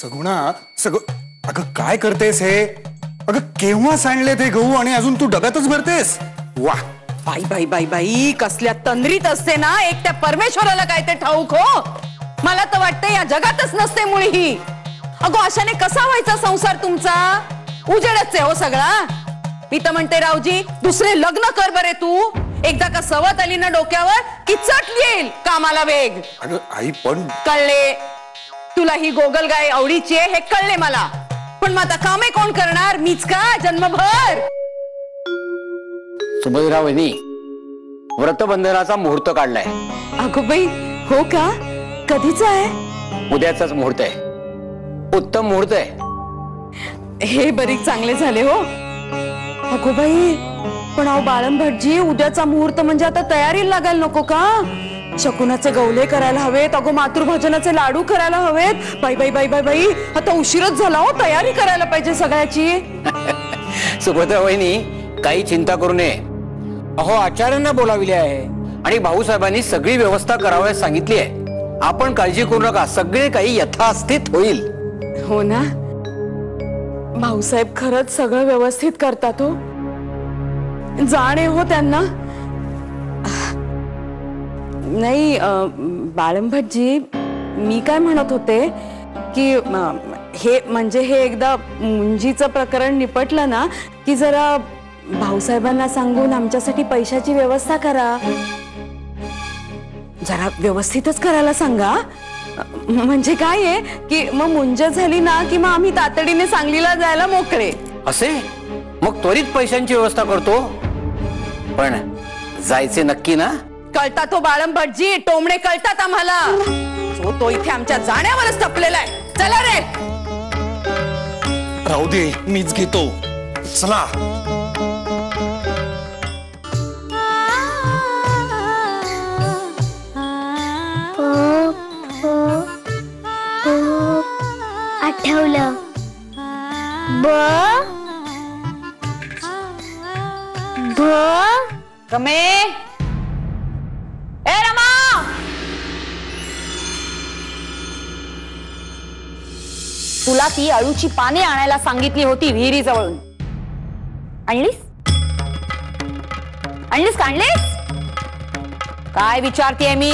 सगुणा अगं काय करतेस हे? अगं केव्हा सांडले ते गहू आणि अजून तू डब्यातच भरतेस? वा बाई बाई बाई बाई कसल्या तंद्रीत असते ना एक त्या परमेश्वराला काय ते ठाऊक हो. मला तर वाटतं या जगातच नसते मुळी ही. अगो अशाने कसा व्हायचा संसार तुमचा? उजेडच आहे हो सगळा. मी तर म्हणते रावजी दुसरे लग्न कर बरे तू. एकदा का सवत आली ना डोक्यावर की चट येईल कामाला वेग. अगं आई पण कळले तुला ही गोगल गाय आवडीची आहे हे कळले मला. पण मग आता कामे कोण करणार? मीच का जन्मभर? सुभद्रा वहिनी व्रतबंधनाचा मुहूर्त काढलाय. अगो बाई हो का? कधीचा आहे? उद्याचाच मुहूर्त आहे. उत्तम मुहूर्त आहे. हे बरीच चांगले झाले हो. अगो बाई पण अहो बाळम भटजी उद्याचा मुहूर्त म्हणजे आता तयारीला लागायला नको का? शकुनाचे गवले करायला हवेत. अगो मातृभोजनाचे लाडू करायला हवेत. बाई बाई बाई बाई बाई आता उशीरच झाला हो. तयारी करायला पाहिजे सगळ्याची. सुभद्रा वहिनी काही चिंता करू नये. अहो आचार्यांना बोलाविले आहे आणि भाऊसाहेबांनी सगळी व्यवस्था करावयास सांगितली आहे. आपण काळजी करू नका. सगळे काही यथास्थित होईल. हो ना भाऊसाहेब खरंच सगळं व्यवस्थित करतात हो. जाणे हो त्यांना. नाही बाळम भटजी मी काय म्हणत होते की हे म्हणजे हे एकदा मुंजीचं प्रकरण निपटलं ना की जरा भाऊसाहेबांना सांगून आमच्यासाठी पैशाची व्यवस्था करा. जरा व्यवस्थितच करायला सांगा. म्हणजे काय आहे की मग मुंज झाली ना की मग आम्ही तातडीने सांगलीला जायला मोकळे. असे मग त्वरित पैशांची व्यवस्था करतो. पण जायचे नक्की ना? कळतात तो बाळम भटजी. टोमणे कळतात आम्हाला. तो इथे आमच्या जाण्यावरच टपलेला आहे. चला रे. राहू दे मीच घेतो. चला. आठवलं. रमे ए रमा तुला ती अळूची पाने आणायला सांगितली होती विहिरीजवळून. आणलीस? आणलीस का आणलीस? काय विचारतेय मी?